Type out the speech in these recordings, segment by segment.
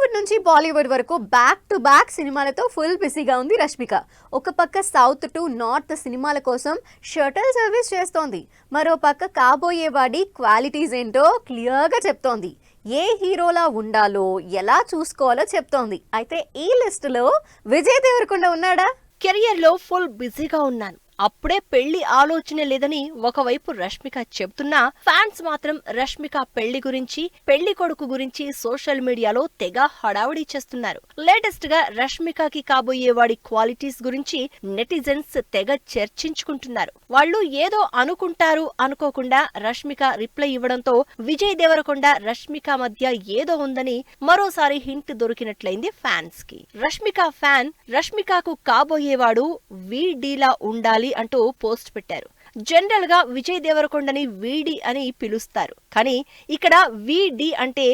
టాలీవుడ్ నుంచి బాలీవుడ్ వరకు back to back సినిమాలతో ఫుల్ బిజీగా ఉంది రష్మిక. ఒక పక్క సౌత్ టు నార్త్ సినిమాల కోసం షటిల్ సర్వీస్ చేస్తోంది. మరో పక్క కాబోయేవాడి క్వాలిటీస్ ఏంటో క్లియర్గా చెప్తోంది. ఏ హీరోలా ఉండాలో ఎలా చూసుకోవాలో చెప్తోంది. అయితే ఈ లిస్టులో విజయ్ దేవరకొండ ఉన్నాడా? కెరియర్ లో ఫుల్ బిజీగా ఉన్నాను, అప్పుడే పెళ్లి ఆలోచన లేదని ఒకవైపు రష్మిక చెబుతున్నా, ఫ్యాన్స్ మాత్రం రష్మిక పెళ్లి గురించి, పెళ్లి కొడుకు గురించి సోషల్ మీడియాలో తెగ హడావుడి చేస్తున్నారు. లేటెస్ట్ గా రష్మికకి కాబోయేవాడి క్వాలిటీస్ గురించి నెటిజన్స్ తెగ చర్చించుకుంటున్నారు. వాళ్ళు ఏదో అనుకుంటారు అనుకోకుండా రష్మిక రిప్లై ఇవ్వడంతో విజయ్ దేవరకొండ రష్మిక మధ్య ఏదో ఉందని మరోసారి హింట్ దొరికినట్లయింది ఫ్యాన్స్ కి. రష్మిక ఫ్యాన్ రష్మికకు కాబోయేవాడు వీడీలా ఉండాలి అంటూ పోస్ట్ పెట్టారు. జనరల్ గా విజయ్ దేవరకొండని వీడి అని పిలుస్తారు, కానీ ఇక్కడ వీడి అంటే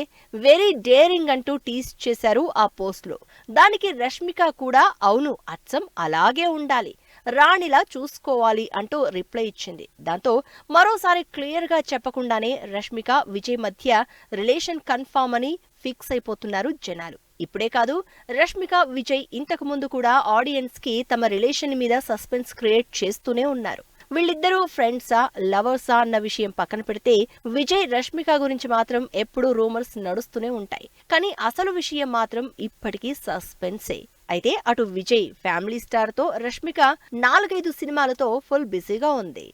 వెరీ డేరింగ్ అంటూ టీస్ చేశారు ఆ పోస్ట్ లో. దానికి రష్మిక కూడా అవును అచ్చం అలాగే ఉండాలి, రాణిలా చూసుకోవాలి అంటూ రిప్లై ఇచ్చింది. దాంతో మరోసారి క్లియర్ గా చెప్పకుండానే రష్మిక విజయ్ మధ్య రిలేషన్ కన్ఫర్మ్ అని ఫిక్స్ అయిపోతున్నారు జనాలు. ఇప్పుడే కాదు, రష్మిక విజయ్ ఇంతకు ముందు కూడా ఆడియన్స్ కి తమ రిలేషన్ మీద సస్పెన్స్ క్రియేట్ చేస్తూనే ఉన్నారు. వీళ్ళిద్దరూ ఫ్రెండ్సా లవర్సా అన్న విషయం పక్కన పెడితే విజయ్ రష్మిక గురించి మాత్రం ఎప్పుడూ రూమర్స్ నడుస్తూనే ఉంటాయి. కానీ అసలు విషయం మాత్రం ఇప్పటికీ సస్పెన్సే. అయితే అటు విజయ్ ఫ్యామిలీ స్టార్ తో రష్మిక 4-5 సినిమాలతో ఫుల్ బిజీగా ఉంది.